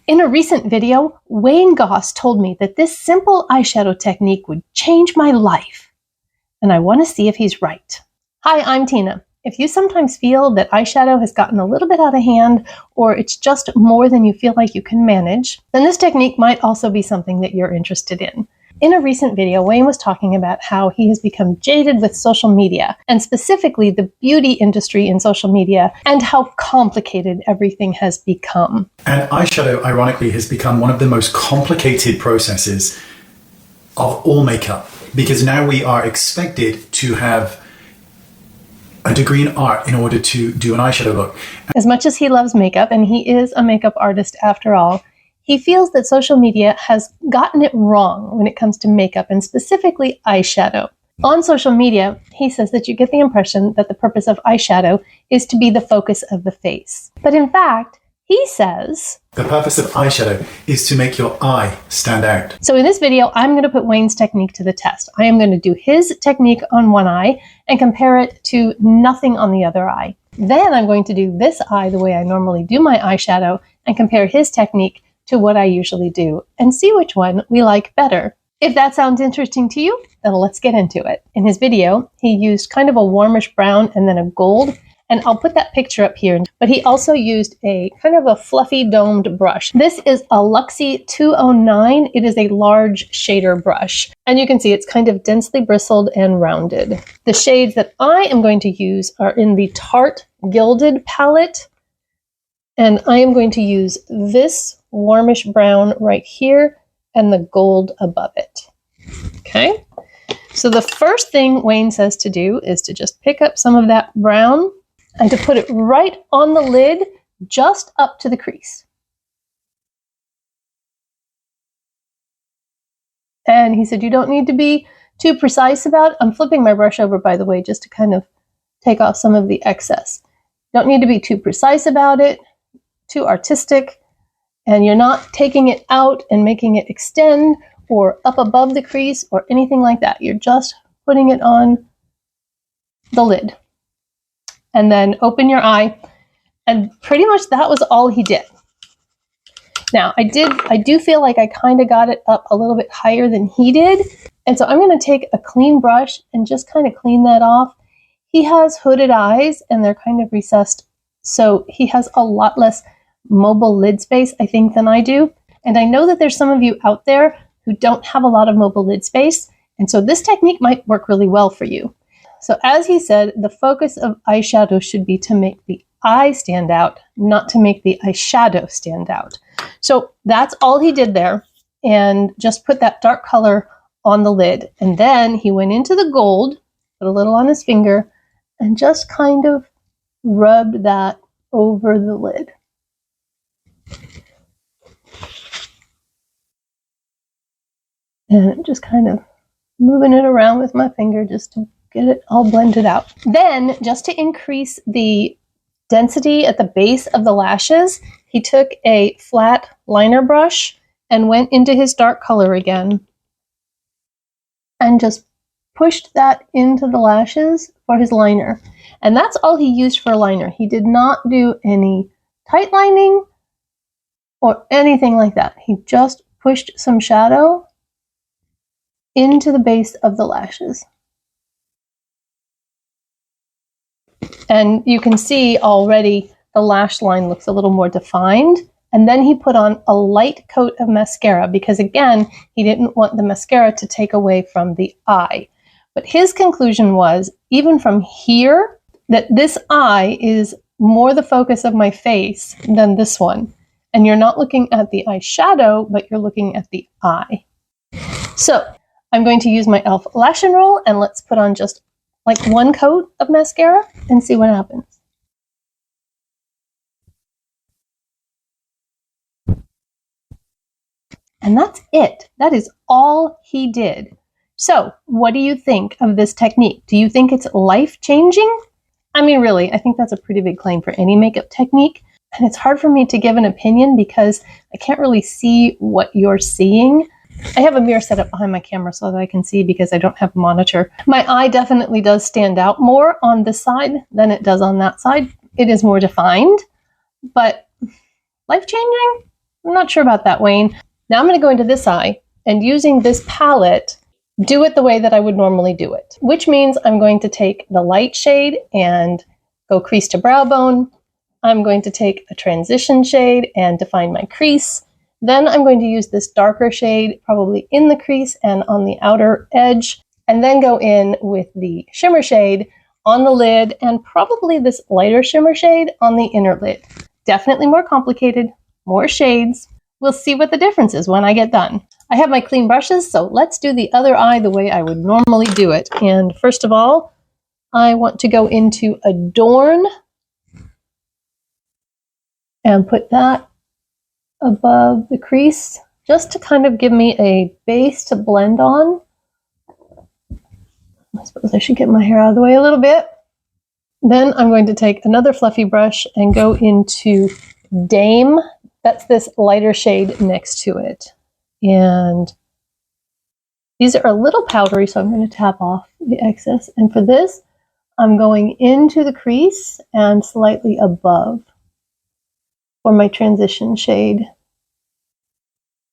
In a recent video, Wayne Goss told me that this simple eyeshadow technique would change my life. And I want to see if he's right. Hi, I'm Tina. If you sometimes feel that eyeshadow has gotten a little bit out of hand, or it's just more than you feel like you can manage, then this technique might also be something that you're interested in. In a recent video, Wayne was talking about how he has become jaded with social media, and specifically the beauty industry in social media, and how complicated everything has become. And eyeshadow, ironically, has become one of the most complicated processes of all makeup, because now we are expected to have a degree in art in order to do an eyeshadow look. As much as he loves makeup, and he is a makeup artist after all, he feels that social media has gotten it wrong when it comes to makeup, and specifically eyeshadow. On social media, he says that you get the impression that the purpose of eyeshadow is to be the focus of the face. But in fact, he says the purpose of eyeshadow is to make your eye stand out. So in this video, I'm going to put Wayne's technique to the test. I am going to do his technique on one eye and compare it to nothing on the other eye. Then I'm going to do this eye the way I normally do my eyeshadow and compare his technique to what I usually do and see which one we like better. If that sounds interesting to you, then let's get into it. In his video, he used kind of a warmish brown and then a gold, and I'll put that picture up here. But he also used a kind of a fluffy domed brush. This is a Luxie 209. It is a large shader brush, and you can see it's kind of densely bristled and rounded. The shades that I am going to use are in the Tarte Gilded palette, and I am going to use this warmish brown right here and the gold above it. Okay, so the first thing Wayne says to do is to just pick up some of that brown and to put it right on the lid, just up to the crease. And he said you don't need to be too precise about it. I'm flipping my brush over, by the way, just to kind of take off some of the excess. Don't need to be too precise about it, too artistic. And you're not taking it out and making it extend or up above the crease or anything like that. You're just putting it on the lid. And then open your eye. And pretty much that was all he did. Now, I do feel like I kind of got it up a little bit higher than he did. And so I'm going to take a clean brush and just kind of clean that off. He has hooded eyes and they're kind of recessed. So he has a lot less mobile lid space, I think, than I do. And I know that there's some of you out there who don't have a lot of mobile lid space. And so this technique might work really well for you. So as he said, the focus of eyeshadow should be to make the eye stand out, not to make the eyeshadow stand out. So that's all he did there, and just put that dark color on the lid. And then he went into the gold, put a little on his finger, and just kind of rubbed that over the lid. And just kind of moving it around with my finger just to get it all blended out. Then, just to increase the density at the base of the lashes, he took a flat liner brush and went into his dark color again and just pushed that into the lashes for his liner. And that's all he used for a liner. He did not do any tight lining or anything like that. He just pushed some shadow into the base of the lashes. And you can see already the lash line looks a little more defined. And then he put on a light coat of mascara because, again, he didn't want the mascara to take away from the eye. But his conclusion was, even from here, that this eye is more the focus of my face than this one. And you're not looking at the eyeshadow, but you're looking at the eye. So I'm going to use my e.l.f. Lash and Roll, and let's put on just like one coat of mascara and see what happens. And that's it. That is all he did. So what do you think of this technique? Do you think it's life-changing? I mean, really, I think that's a pretty big claim for any makeup technique. And it's hard for me to give an opinion because I can't really see what you're seeing. I have a mirror set up behind my camera so that I can see because I don't have a monitor. My eye definitely does stand out more on this side than it does on that side. It is more defined, but life-changing? I'm not sure about that, Wayne. Now I'm going to go into this eye and using this palette, do it the way that I would normally do it, which means I'm going to take the light shade and go crease to brow bone. I'm going to take a transition shade and define my crease. Then I'm going to use this darker shade probably in the crease and on the outer edge, and then go in with the shimmer shade on the lid and probably this lighter shimmer shade on the inner lid. Definitely more complicated, more shades. We'll see what the difference is when I get done. I have my clean brushes, so let's do the other eye the way I would normally do it. And first of all, I want to go into Adorn and put that above the crease just to kind of give me a base to blend on. I suppose I should get my hair out of the way a little bit. Then I'm going to take another fluffy brush and go into Dame. That's this lighter shade next to it. And these are a little powdery, so I'm going to tap off the excess. And for this, I'm going into the crease and slightly above for my transition shade.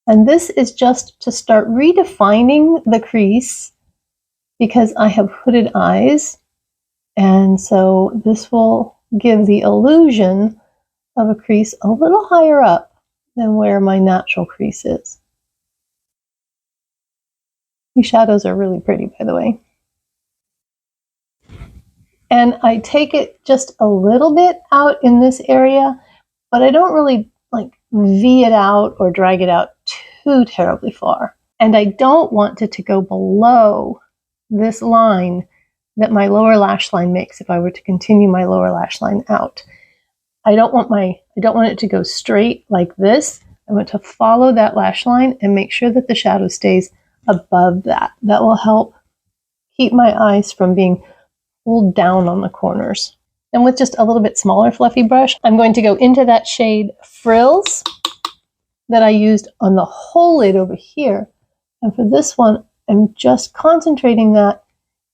And this is just to start redefining the crease because I have hooded eyes. And so this will give the illusion of a crease a little higher up than where my natural crease is. These shadows are really pretty, by the way. And I take it just a little bit out in this area, but I don't really like V it out or drag it out too terribly far. And I don't want it to go below this line that my lower lash line makes if I were to continue my lower lash line out. I don't want it to go straight like this. I want to follow that lash line and make sure that the shadow stays above that. That will help keep my eyes from being pulled down on the corners. And with just a little bit smaller fluffy brush, I'm going to go into that shade Frills that I used on the whole lid over here. And for this one, I'm just concentrating that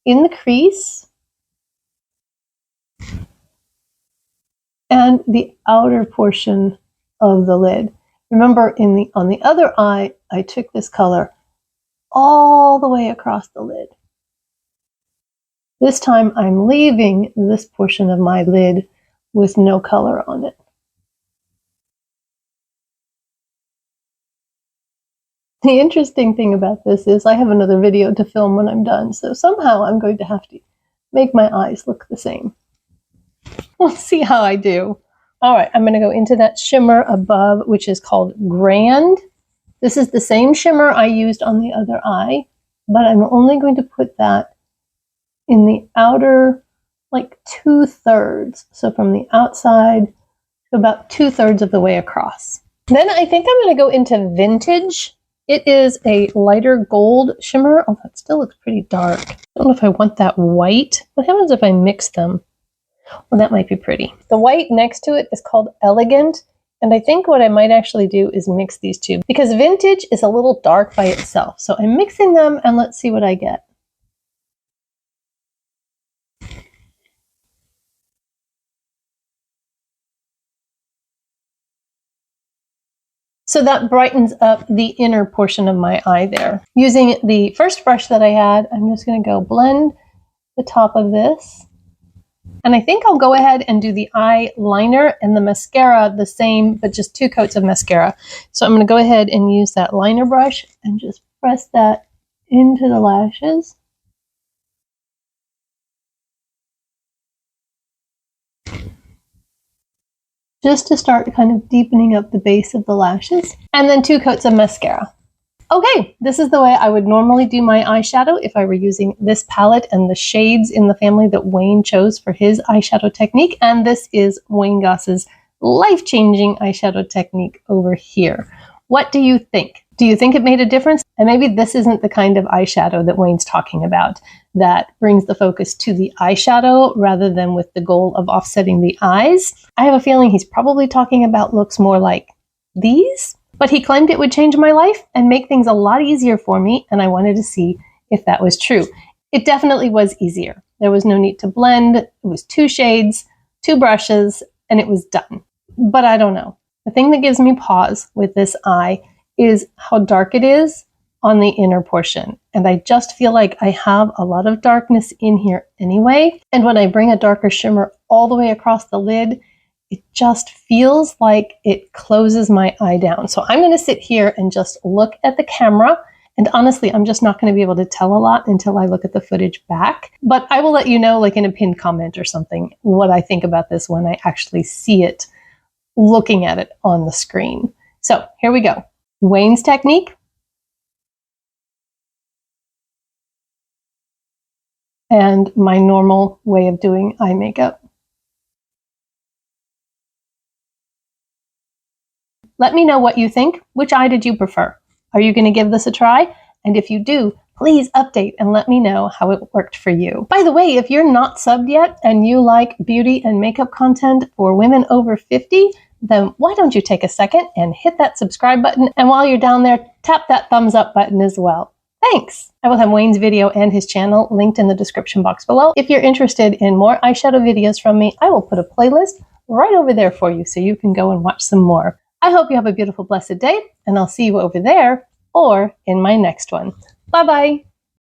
in the crease and the outer portion of the lid. Remember, on the other eye, I took this color all the way across the lid. This time I'm leaving this portion of my lid with no color on it. The interesting thing about this is I have another video to film when I'm done, so somehow I'm going to have to make my eyes look the same. We'll see how I do. All right, I'm going to go into that shimmer above, which is called Grand. This is the same shimmer I used on the other eye, but I'm only going to put that in the outer, like 2/3. So from the outside to about 2/3 of the way across. Then I think I'm going to go into Vintage. It is a lighter gold shimmer, although it still looks pretty dark. I don't know if I want that white. What happens if I mix them? Well, that might be pretty. The white next to it is called Elegant. And I think what I might actually do is mix these two because Vintage is a little dark by itself. So I'm mixing them and let's see what I get. So that brightens up the inner portion of my eye there. Using the first brush that I had, I'm just going to go blend the top of this. And I think I'll go ahead and do the eyeliner and the mascara the same, but just 2 coats of mascara. So I'm going to go ahead and use that liner brush and just press that into the lashes. Just to start kind of deepening up the base of the lashes. And then 2 coats of mascara. Okay, this is the way I would normally do my eyeshadow if I were using this palette and the shades in the family that Wayne chose for his eyeshadow technique. And this is Wayne Goss's life-changing eyeshadow technique over here. What do you think? Do you think it made a difference? And maybe this isn't the kind of eyeshadow that Wayne's talking about that brings the focus to the eyeshadow rather than with the goal of offsetting the eyes. I have a feeling he's probably talking about looks more like these. But he claimed it would change my life and make things a lot easier for me, and I wanted to see if that was true. It definitely was easier. There was no need to blend. It was 2 shades, 2 brushes, and it was done. But I don't know. The thing that gives me pause with this eye is how dark it is on the inner portion. And I just feel like I have a lot of darkness in here anyway. And when I bring a darker shimmer all the way across the lid, it just feels like it closes my eye down. So I'm going to sit here and just look at the camera. And honestly, I'm just not going to be able to tell a lot until I look at the footage back. But I will let you know, like in a pinned comment or something, what I think about this when I actually see it, looking at it on the screen. So here we go. Wayne's technique. And my normal way of doing eye makeup. Let me know what you think. Which eye did you prefer? Are you going to give this a try? And if you do, please update and let me know how it worked for you. By the way, if you're not subbed yet and you like beauty and makeup content for women over 50, then why don't you take a second and hit that subscribe button? And while you're down there, tap that thumbs up button as well. Thanks! I will have Wayne's video and his channel linked in the description box below. If you're interested in more eyeshadow videos from me, I will put a playlist right over there for you so you can go and watch some more. I hope you have a beautiful, blessed day, and I'll see you over there or in my next one. Bye-bye!